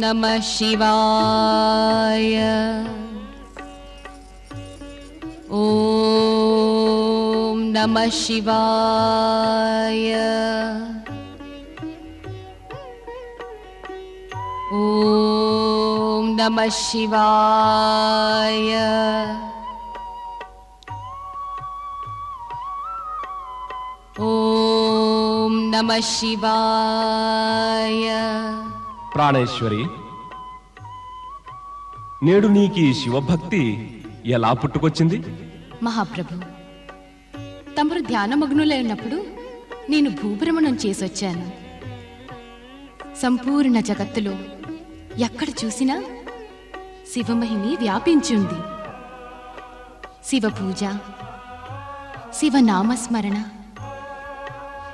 నమః శివాయ. ఓం నమః శివాయ. ఓం నమః శివాయ. ఓం నమః శివాయ. ప్రాణేశ్వరి, నేడు నీకి శివభక్తి ఎలా పుట్టుకొచ్చింది? మహాప్రభు, తమరు ధ్యానమగ్నులైనప్పుడు నేను భూభ్రమణం చేసొచ్చాను. సంపూర్ణ జగత్తులో ఎక్కడ చూసినా శివమహిమి వ్యాపించింది. శివ పూజ, శివనామస్మరణ,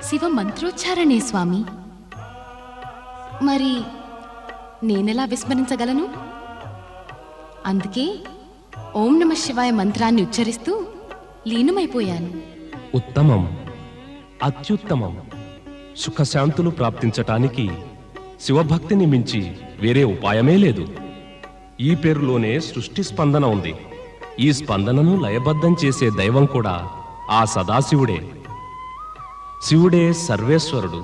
శివ మంత్రోచ్చారణే స్వామి. మరి నేనెలా విస్మరించగలను? అందుకే ఓం నమః శివాయ మంత్రాన్ని ఉచ్చరిస్తూ లీనమైపోయాను. ఉత్తమం, అత్యుత్తమం. సుఖశాంతులు ప్రాప్తించటానికి శివభక్తిని మించి వేరే ఉపాయమే లేదు. ఈ పేరులోనే సృష్టి స్పందన ఉంది. ఈ స్పందనను లయబద్ధం చేసే దైవం కూడా ఆ సదాశివుడే. శివుడే సర్వేశ్వరుడు,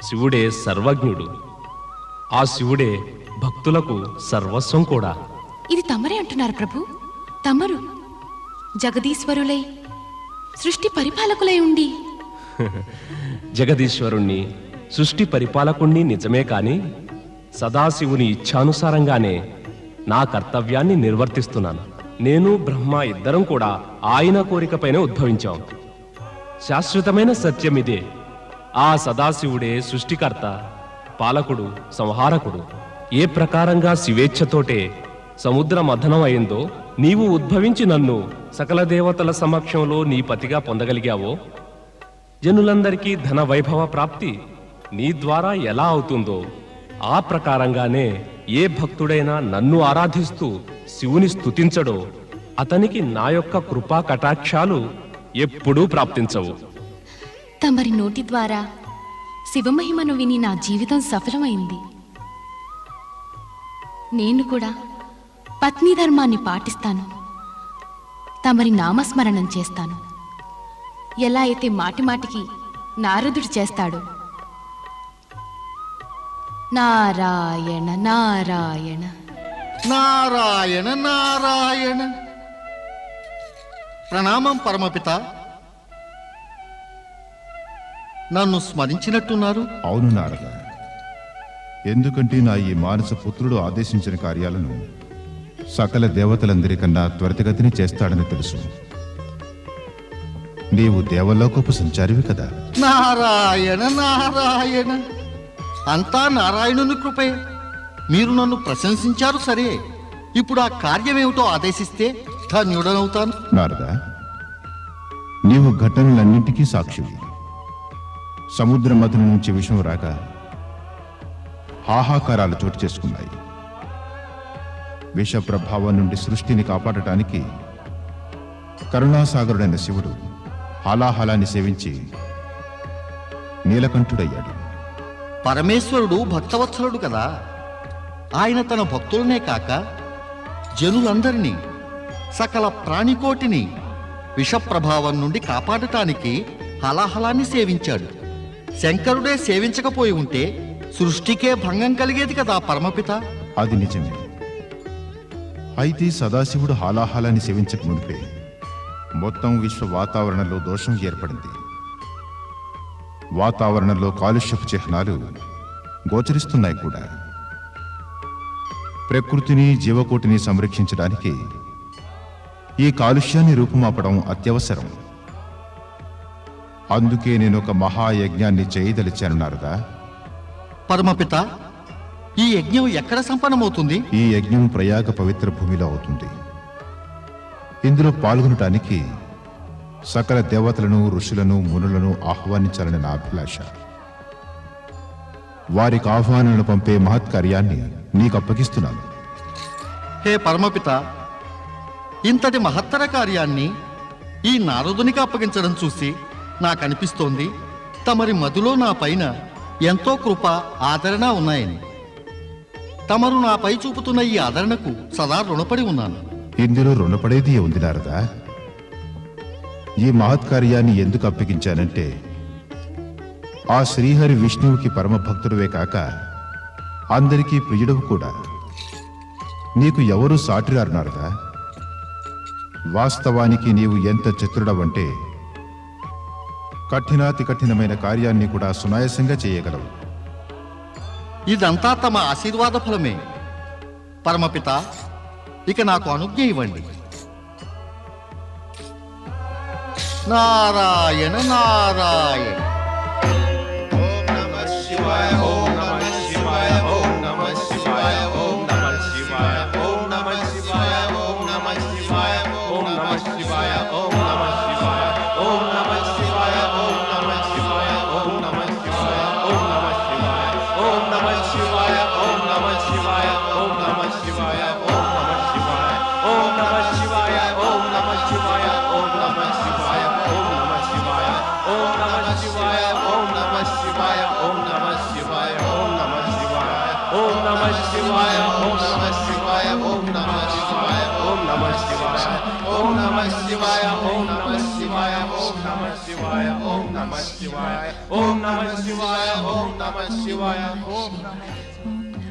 శివుడే సర్వజ్ఞుడు. ఆ శివుడే భక్తులకు సర్వస్వం కూడా. ఇది తమరే అంటున్నారు ప్రభు? తమరు జగదీశ్వరులై సృష్టి పరిపాలకులై ఉండి జగదీశ్వరుణ్ణి, సృష్టి పరిపాలకుణ్ణి నిజమే కాని సదాశివుని ఇచ్ఛానుసారంగానే నా కర్తవ్యాన్ని నిర్వర్తిస్తున్నాను. నేను బ్రహ్మ ఇద్దరం కూడా ఆయన కోరికపైనే ఉద్భవించాం. శాశ్వతమైన సత్యమిదే. ఆ సదాశివుడే సృష్టికర్త, పాలకుడు, సంహారకుడు. ఏ ప్రకారంగా శివేచ్ఛతోటే సముద్ర మథనం అయిందో, నీవు ఉద్భవించి నన్ను సకల దేవతల సమక్షంలో నీ పతిగా పొందగలిగావో, జనులందరికీ ధన వైభవ ప్రాప్తి నీ ద్వారా ఎలా అవుతుందో, ఆ ప్రకారంగానే ఏ భక్తుడైనా నన్ను ఆరాధిస్తూ శివుని స్తుతించడో అతనికి నా యొక్క కృపా కటాక్షాలు ఎప్పుడూ ప్రాప్తించవు. తమరి నోటి ద్వారా శివమహిమను విని నా జీవితం సఫలమైంది. నేను కూడా పత్ని ధర్మాన్ని పాటిస్తాను. తమరి నామస్మరణం చేస్తాను. ఎలా అయితే మాటిమాటికి నారదుడు చేస్తాడు. నారాయణ నారాయణ నారాయణ నారాయణ. ప్రణామం పరమపిత. నన్ను స్మరించినట్టున్నారు. అవును నారద, ఎందుకంటే నా ఈ మానస పుత్రుడు ఆదేశించిన కార్యాలను సకల దేవతలందరికన్నా త్వరితగతిని చేస్తాడని తెలుసు. నీవు దేవలోకపు సంచారివి కదా. నారాయణ నారాయణ. అంతా నారాయణుని కృపే. మీరు నన్ను ప్రశంసించారు సరే, ఇప్పుడు ఆ కార్యమేమిటో ఆదేశిస్తే ధన్యుడనవుతాను. నారద, నీవు ఘటనలన్నింటికీ సాక్షివి. సముద్ర మథనం నుంచి విషం రాక హాహాకారాలు చోటు చేసుకున్నాయి. విష ప్రభావం నుండి సృష్టిని కాపాడటానికి కరుణాసాగరుడైన శివుడు హాలాహలాన్ని సేవించి నీలకంఠుడయ్యాడు. పరమేశ్వరుడు భక్తవత్సలుడు కదా. ఆయన తన భక్తులనే కాక జనులందరినీ, సకల ప్రాణికోటిని విషప్రభావం నుండి కాపాడటానికి హలాహలాన్ని సేవించాడు. శంకరుడే సేవించకపోయి ఉంటే సృష్టికే భంగం కలిగేది కదా పరమపిత. అది నిజమే. అయితే సదాశివుడు హాలాహలాన్ని సేవించక మునిపే మొత్తం విశ్వ వాతావరణంలో దోషం ఏర్పడింది. వాతావరణంలో కాలుష్యపు చిహ్నాలు గోచరిస్తున్నాయి కూడా. ప్రకృతిని, జీవకోటిని సంరక్షించడానికి ఈ కాలుష్యాన్ని రూపుమాపడం అత్యవసరం. అందుకే నేను ఒక మహాయజ్ఞాన్ని చేయదలిచాను నారదా. పరమపిత, ఈ యజ్ఞం ఎక్కడ సంపన్నమవుతుంది? ఈ యజ్ఞం ప్రయాగ పవిత్ర భూమిలో అవుతుంది. ఇందులో పాల్గొనటానికి సకల దేవతలను, ఋషులను, మునులను ఆహ్వానించాలని నా అభిలాష. వారికి ఆహ్వానాలను పంపే మహత్కార్యాన్ని నీకు అప్పగిస్తున్నాను. హే పరమపిత, ఇంతటి మహత్తర కార్యాన్ని ఈ నారదునికి అప్పగించడం చూసి నాకనిపిస్తోంది తమరి మదిలో నా పైన ఎంతో కృప, ఆదరణ ఉన్నాయని. తమరు నాపై చూపుతున్న ఈ ఆదరణకు సదా రుణపడి ఉన్నాను. ఇందులో రుణపడేది ఉంది నారదా. ఈ మహత్కార్యాన్ని ఎందుకు అప్పగించానంటే ఆ శ్రీహరి విష్ణువుకి పరమ భక్తుడివే కాక అందరికీ ప్రియుడవు కూడా. నీకు ఎవరూ సాటిరారు నారదా. వాస్తవానికి నీవు ఎంత చతురుడవంటే కఠినాతి కఠినమైన కార్యాన్ని కూడా సునాయాసంగా చేయగలవు. ఇదంతా తమ ఆశీర్వాద ఫలమే. పరమపిత, ఇక నాకు అనుజ్ఞ ఇవ్వండి. నారాయణ నారాయణ.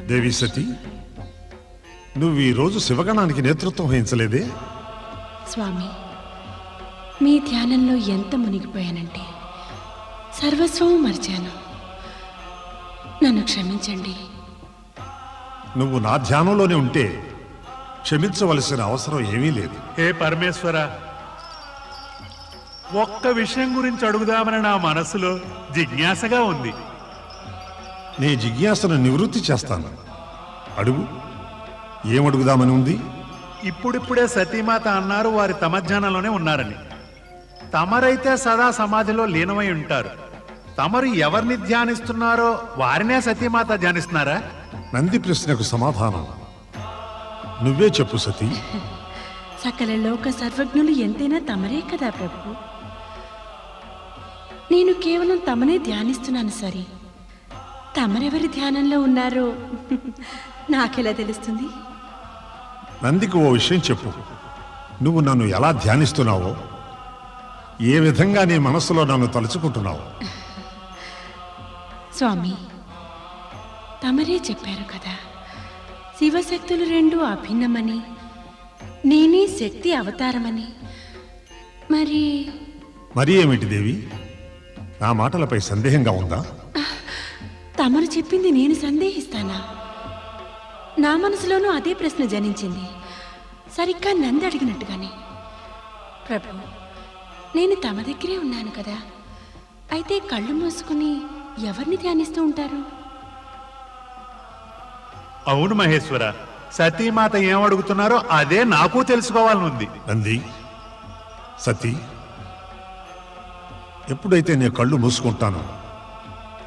దేవి సతీ, నువ్వు ఈ రోజు శివగణానికి నేతృత్వం వహించలేదే? స్వామి, మీ ధ్యానంలో ఎంత మునిగిపోయానంటే సర్వస్వం మర్చాను. నన్ను క్షమించండి. నువ్వు నా ధ్యానంలోనే ఉంటే క్షమించవలసిన అవసరం ఏమీ లేదు. హే పరమేశ్వర, ఒక్క విషయం గురించి అడుగుదామని నా మనసులో జిజ్ఞాసగా ఉంది. నీ జిజ్ఞాసను నివృత్తి చేస్తాను. అడుగు. ఏమడుగుదామని ఉంది? ఇప్పుడిప్పుడే సతీమాత అన్నారు వారి తమధ్యానంలోనే ఉన్నారని. తమరైతే సదా సమాధిలో లీనమై ఉంటారు. తమరు ఎవరిని ధ్యానిస్తున్నారో వారినే సతీమాత ధ్యానిస్తున్నారా? నంది ప్రశ్నకు సమాధానం నువ్వే చెప్పు సతీ. సకల లోక సర్వజ్ఞులు ఎంతైనా తమరే కదా ప్రభు. నేను కేవలం తమనే ధ్యానిస్తున్నాను సరే. తమరెవరి ధ్యానంలో ఉన్నారో నాకెలా తెలుస్తుంది? నందికి ఓ విషయం చెప్పు. నువ్వు నన్ను ఎలా ధ్యానిస్తున్నావో, ఏ విధంగా నీ మనసులో నన్ను తలుచుకుంటున్నావు? స్వామి, తమరే చెప్పారు కదా, శివశక్తులు రెండు అభిన్నమని, నేనే శక్తి అవతారమని. మరి ఏమిటి దేవి? నా మాటలపై సందేహంగా ఉందా? తమరు చెప్పింది నేను సందేహిస్తానా? నా మనసులోనూ అదే ప్రశ్న జనించింది, సరిగ్గా నంది అడిగినట్టుగానే. ప్రభు, నేను తమ దగ్గరే ఉన్నాను కదా, అయితే కళ్ళు మూసుకుని ఎవరిని ధ్యానిస్తూ ఉంటారు? అవును మహేశ్వర, సతీమాత ఏం అడుగుతున్నారో అదే నాకు తెలుసుకోవాలనుంది. నంది, సతీ, ఎప్పుడైతే నేను కళ్ళు మూసుకుంటానో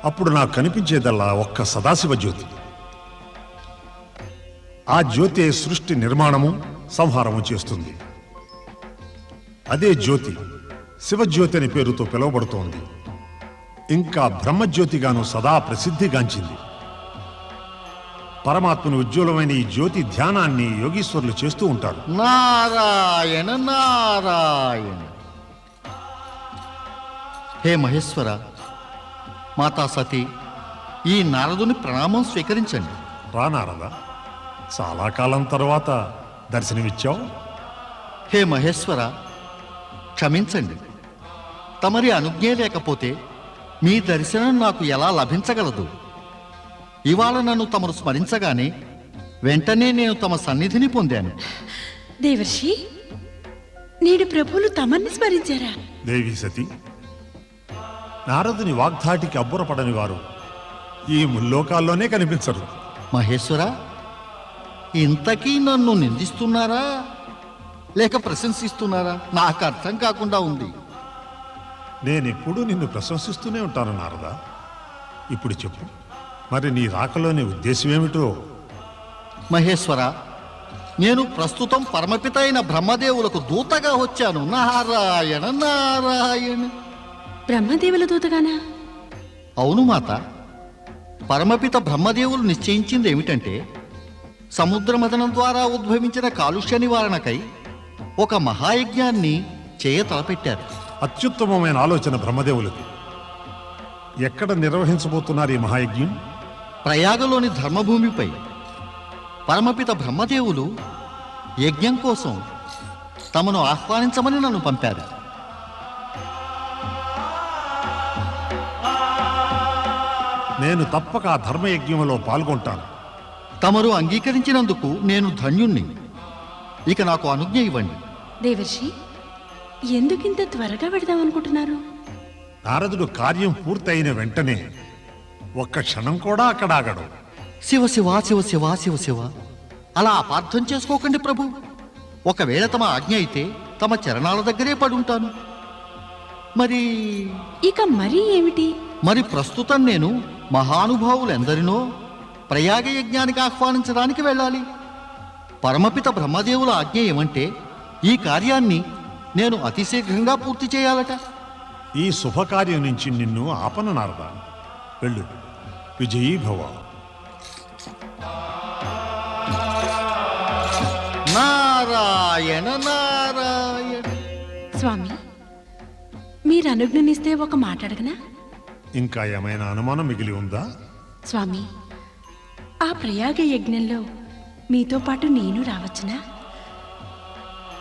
అప్పుడు నాకు కనిపించేదల్లా ఒక్క సదాశివ జ్యోతి. ఆ జ్యోతి సృష్టి నిర్మాణము సంహారము చేస్తుంది. అదే జ్యోతి శివజ్యోతి అనే పేరుతో పిలువబడుతోంది. ఇంకా బ్రహ్మజ్యోతిగాను సదా ప్రసిద్ధిగాంచింది. పరమాత్మను ఉజ్వలమైన ఈ జ్యోతి ధ్యానాన్ని యోగీశ్వరులు చేస్తూ ఉంటారు. నారాయణ నారాయణ. హే మహేశ్వర, మాతా సతీ, ఈ నారదుని ప్రణామం స్వీకరించండి. రా నారద, చాలా కాలం తర్వాత దర్శనమిచ్చావు. హే మహేశ్వర, క్షమించండి. తమరి అనుజ్ఞే లేకపోతే మీ దర్శనం నాకు ఎలా లభించగలదు? ఇవాళ నన్ను తమరు స్మరించగానే వెంటనే నేను తమ సన్నిధిని పొందాను. దేవర్షి, నేడు ప్రభువులు తమన్ని స్మరించారా? దేవి సతీ, నారదుని వాగ్ధాటికి అబ్బురపడని వారు ఈ ముల్లోకాల్లోనే కనిపించరు. మహేశ్వర, ఇంతకీ నన్ను నిందిస్తున్నారా లేక ప్రశంసిస్తున్నారా? నాకు అర్థం కాకుండా ఉంది. నేనెప్పుడూ నిన్ను ప్రశంసిస్తూనే ఉంటాను నారద. ఇప్పుడు చెప్పు, మరి నీ రాకలోని ఉద్దేశం ఏమిటో? మహేశ్వర, నేను ప్రస్తుతం పరమపిత అయిన బ్రహ్మదేవులకు దూతగా వచ్చాను. నారాయణ నారాయణ. బ్రహ్మదేవుల దూతగానా? అవును మాత. పరమపిత బ్రహ్మదేవులు నిశ్చయించింది ఏమిటంటే సముద్ర మథనం ద్వారా ఉద్భవించిన కాలుష్య నివారణకై ఒక మహాయజ్ఞాన్ని చేయ తలపెట్టారు. అత్యుత్తమమైన ఆలోచన బ్రహ్మదేవులది. ఎక్కడ నిర్వహించబోతున్నారు ఈ మహాయజ్ఞం? ప్రయాగలోని ధర్మభూమిపై పరమపిత బ్రహ్మదేవులు యజ్ఞం కోసం తమను ఆహ్వానించమని నన్ను పంపారు. నేను తప్పక ఆ ధర్మయజ్ఞంలో పాల్గొంటాను. తమరు అంగీకరించినందుకు నేను ధన్యుణ్ణి. ఇక నాకు అనుజ్ఞ ఇవ్వండి. దేవర్షి, ఎందుకింత త్వరగా వెడదామనుకుంటున్నారు? నారదుడు కార్యం పూర్తయిన వెంటనే ఒక్క క్షణం కూడా అక్కడ ఆగడు. శివ శివ శివ శివ శివ శివ అలా అపార్థం చేసుకోకండి ప్రభు. ఒకవేళ తమ ఆజ్ఞ అయితే తమ చరణాల దగ్గరే పడుంటాను. మరి ఇక మరీ ఏమిటి? మరి ప్రస్తుతం నేను మహానుభావులెందరినో ప్రయాగ యజ్ఞానికి ఆహ్వానించడానికి వెళ్ళాలి. పరమపిత బ్రహ్మదేవుల ఆజ్ఞ ఏమంటే ఈ కార్యాన్ని నేను అతి శీఘ్రంగా పూర్తి చేయాలట. ఈ శుభకార్యం నుంచి నిన్ను ఆపను నారద. వెళ్ళు, విజయీ భవ. నారాయణ నారాయణ. స్వామి, మీరు అనుజ్ఞనిస్తే ఒక మాట అడగనా? ఇంకా ఏమైనా అనుమానం మిగిలి ఉందా? స్వామి, ఆ ప్రయాగ యజ్ఞంలో మీతో పాటు నేను రావచ్చునా?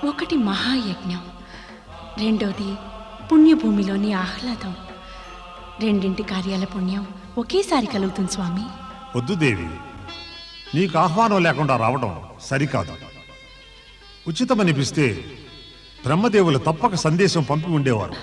ఒకటి మహాయజ్ఞం, రెండోది పుణ్యభూమిలోని ఆహ్లాదం. రెండింటి కార్యాల పుణ్యం ఒకేసారి కలుగుతుంది స్వామి. వద్దు దేవి, నీకు ఆహ్వానం లేకుండా రావడం సరికాదు. ఉచితమనిపిస్తే బ్రహ్మదేవులు తప్పక సందేశం పంపి ఉండేవారు.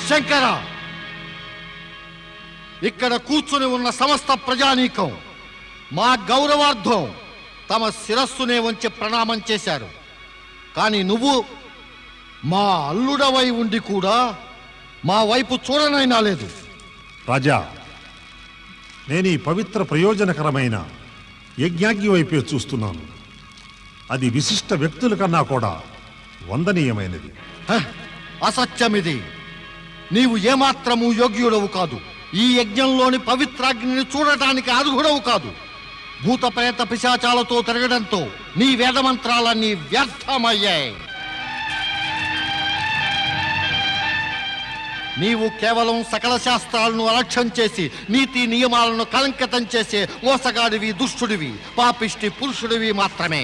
శంకర, ఇక్కడ కూర్చుని ఉన్న సమస్త ప్రజానీకం మా గౌరవార్థం తమ శిరస్సునే వంచి ప్రణామం చేశారు. కానీ నువ్వు మా అల్లుడవై ఉండి కూడా మా వైపు చూడనైనా లేదు. రాజా, నేను ఈ పవిత్ర ప్రయోజనకరమైన యజ్ఞాగ్ని వైపే చూస్తున్నాను. అది విశిష్ట వ్యక్తుల కన్నా కూడా వందనీయమైనది. అసత్యమిది. నీవు ఏమాత్రము యోగ్యుడవు కాదు. ఈ యజ్ఞంలోని పవిత్రాగ్నిని చూడటానికి అర్హుడవు కాదు. భూత ప్రేత పిశాచాలతో తిరగడంతో నీ వేదమంత్రాలన్నీ వ్యర్థమయ్యాయి. నీవు కేవలం సకల శాస్త్రాలను అలక్ష్యం చేసి నీతి నియమాలను కలంకితం చేసే మోసగాడివి, దుష్టుడివి, పాపిష్టి పురుషుడివి మాత్రమే.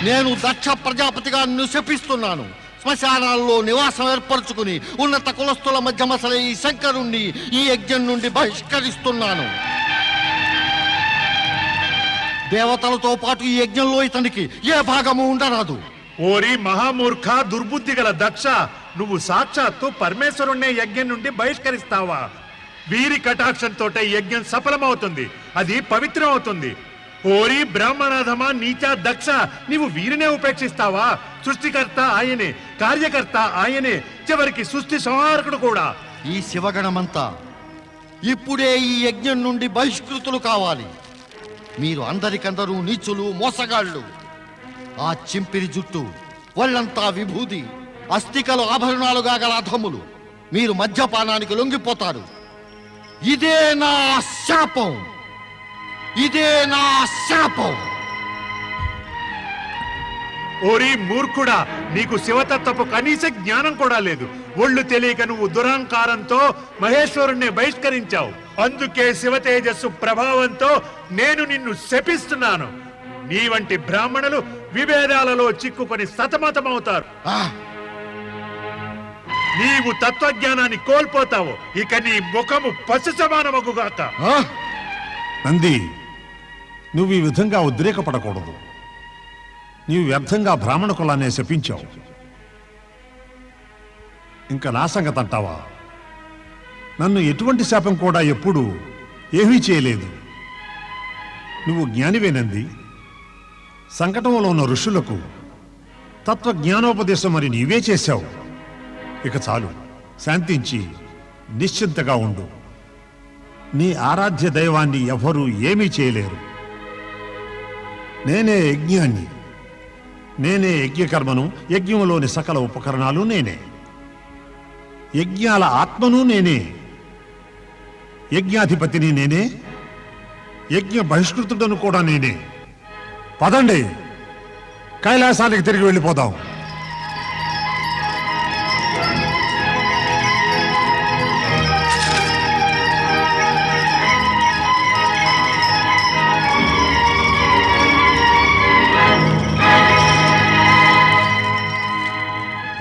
నేను దక్ష ప్రజాపతిగా నిన్ను శపిస్తున్నాను. శ్మశానాల్లో నివాసం ఏర్పరచుకుని ఉన్నత కులస్తుల మధ్య మసలే ఈ శంకరుణ్ణి ఈ యజ్ఞం నుండి బహిష్కరిస్తున్నాను. దేవతలతో పాటు ఈ యజ్ఞంలో ఇతనికి ఏ భాగము ఉండరాదు. ఓరి మహామూర్ఖ, దుర్బుద్ధి గల దక్ష, నువ్వు సాక్షాత్తు పరమేశ్వరుణ్ణే యజ్ఞం నుండి బహిష్కరిస్తావా? వీరి కటాక్షంతోటే యజ్ఞం సఫలమవుతుంది, అది పవిత్రం అవుతుంది. ఓరి బ్రాహ్మణాధమా, నీచా దక్ష, నీవు వీరినే ఉపేక్షిస్తావా? సృష్టికర్త ఆయనే, కార్యకర్త ఆయనే, చివరికి సృష్టి సంహారకుడు కూడా. ఈ శివగణమంతా ఇప్పుడే ఈ యజ్ఞం నుండి బహిష్కృతులు కావాలి. మీరు అందరికందరూ నీచులు, మోసగాళ్ళు. ఆ చింపిరి జుట్టు, వాళ్ళంతా విభూది, అస్థికలు ఆభరణాలుగా గల అధములు. మీరు మద్యపానానికి లొంగిపోతారు. ఇదే నా శాపం, ఇదే నా శాపం. ఓరి మూర్ఖుడా, నీకు శివతత్వపు కనీస జ్ఞానం కూడా లేదు. ఒళ్ళు తెలియక నువ్వు దురహంకారంతో మహేశ్వరుణ్ణి బహిష్కరించావు. అందుకే శివ తేజస్సు ప్రభావంతో నేను నిన్ను శపిస్తున్నాను. నీ వంటి బ్రాహ్మణులు విభేదాలలో చిక్కుకొని సతమతమవుతారు. ఆ, నీవు తత్వజ్ఞానాన్ని కోల్పోతావు. ఇక నీ ముఖము పశు సమానమగుగాక. ఆ, నంది, నువ్వు ఈ విధంగా ఉద్రేకపడకూడదు. నీవు వ్యర్థంగా బ్రాహ్మణ కులాన్ని శపించావు. ఇంకా నా సంగతి అంటావా? నన్ను ఎటువంటి శాపం కూడా ఎప్పుడూ ఏమీ చేయలేదు. నువ్వు జ్ఞానివేనంది. సంకటంలో ఉన్న ఋషులకు తత్వజ్ఞానోపదేశం మరి నీవే చేశావు. ఇక చాలు, శాంతించి నిశ్చింతగా ఉండు. నీ ఆరాధ్య దైవాన్ని ఎవరూ ఏమీ చేయలేరు. నేనే యజ్ఞాన్ని, నేనే యజ్ఞకర్మను, యజ్ఞంలోని సకల ఉపకరణాలు నేనే, యజ్ఞాల ఆత్మను నేనే, యజ్ఞాధిపతిని నేనే, యజ్ఞ బహిష్కృతుడను కూడా నేనే. పదండి, కైలాసానికి తిరిగి వెళ్ళిపోదాం.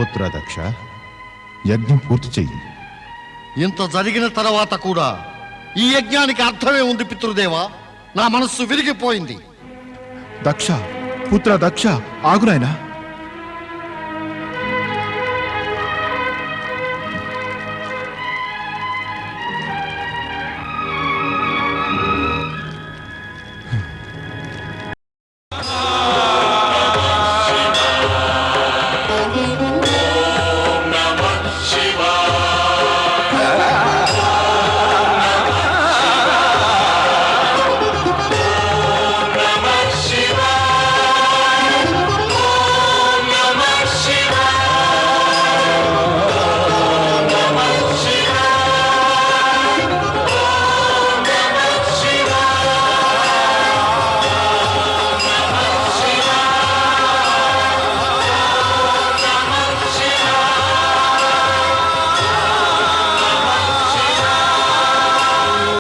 పుత్ర దక్ష, యజ్ఞం పూర్తి చెయ్యి. ఇంత జరిగిన తర్వాత కూడా ఈ యజ్ఞానికి అర్థమే ఉంది పితృదేవా. నా మనస్సు విరిగిపోయింది. దక్ష, పుత్ర దక్ష, ఆగునాయనా.